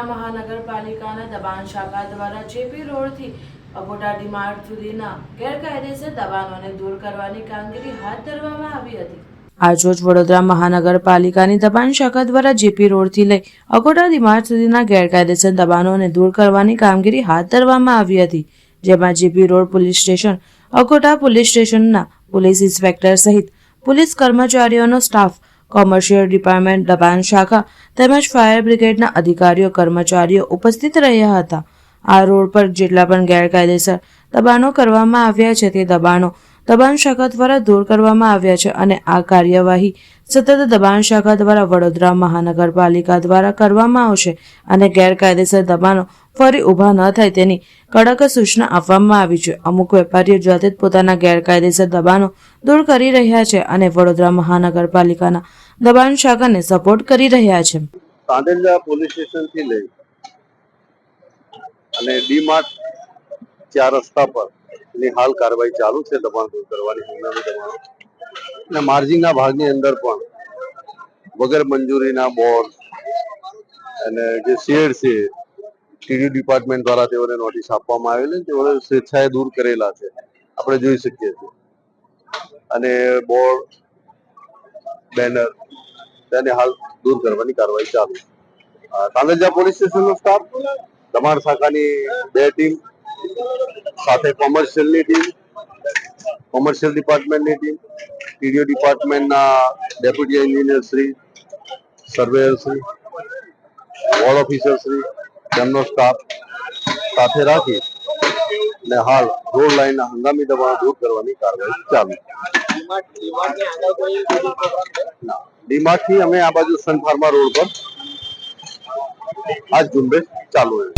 મહાનગરપાલિકાના દબાણ શાખા દ્વારા જેપી રોડથી અગોટા ડીમાર્ટ સુધીના ગેરકાયદેસર દબાણોને દૂર કરવાની કામગીરી હાથ ધરવામાં આવી હતી। આજરોજ વડોદરા મહાનગરપાલિકાની દબાણ શાખા દ્વારા જેપી રોડથી લઈ અગોટા ડીમાર્ટ સુધીના ગેરકાયદેસર દબાણોને દૂર કરવાની કામગીરી હાથ ધરવામાં આવી હતી, જેમાં JP road police station, Agota police સ્ટેશનના પોલીસ ઇન્સ્પેક્ટર સહિત પોલીસ કર્મચારીઓનો સ્ટાફ, કોમર્શિયલ ડિપાર્ટમેન્ટ, દબાણ શાખા તેમજ ફાયર બ્રિગેડના અધિકારીઓ કર્મચારીઓ ઉપસ્થિત રહ્યા હતા। આ રોડ પર જેટલા પણ ગેરકાયદેસર દબાણો કરવામાં આવ્યા છે તે દબાણો દબાણ શાખા દ્વારા દૂર કરવામાં આવ્યા છે અને આ કાર્યવાહી સતત દબાણ શાખા દ્વારા વડોદરા મહાનગરપાલિકા દ્વારા કરવામાં આવશે અને ગેરકાયદેસર દબાણો ફરી ઊભા ન થાય તેની કડક સૂચના આપવામાં આવી છે। અમુક વેપારીઓ જાતે જ પોતાના ગેરકાયદેસર દબાણો દૂર કરી રહ્યા છે અને વડોદરા મહાનગરપાલિકાના દબાણ શાખાને સપોર્ટ કરી રહ્યા છે। તાંડેલજા પોલીસ સ્ટેશનથી લઈ અને ડીમાર્ટ 4 રસ્તા પર એની હાલ કાર્યવાહી ચાલુ છે દબાણ દૂર કરવાની હંગામી દબાણો અને માર્જિનના ભાગની અંદર પણ વગર મંજૂરીના બોર્ડ અને જે શેડ છે ટીડી ડિપાર્ટમેન્ટ દ્વારા તેઓને નોટિસ આપવામાં આવેલી તેઓને સ્વેચ્છાએ દૂર કરેલા છે, આપણે જોઈ શકીએ છીએ અને બોર્ડ બેનર તેને હાલ દૂર કરવાની કાર્યવાહી ચાલુ છે। તાંડેલજા પોલીસ સ્ટેશનનો સ્ટાફ, દબાણ શાખાની 2 ટીમ સાથે કોમર્શિયલની ટીમ, કોમર્શિયલ ડિપાર્ટમેન્ટની ટીમ, ટીડીઓ ડિપાર્ટમેન્ટના deputy engineer Shri, surveyor Shri, ward officer Shri તેમનો સ્ટાફ સાથે રાખી અને હાલ રોડ લાઈનના હંગામી દબાણો દૂર કરવાની કાર્યવાહી ચાલુ છે। ડીમાર્ટથી અમે આ બાજુ સન ફાર્મા રોડ પર આ ઝુંબેશ ચાલુ છે।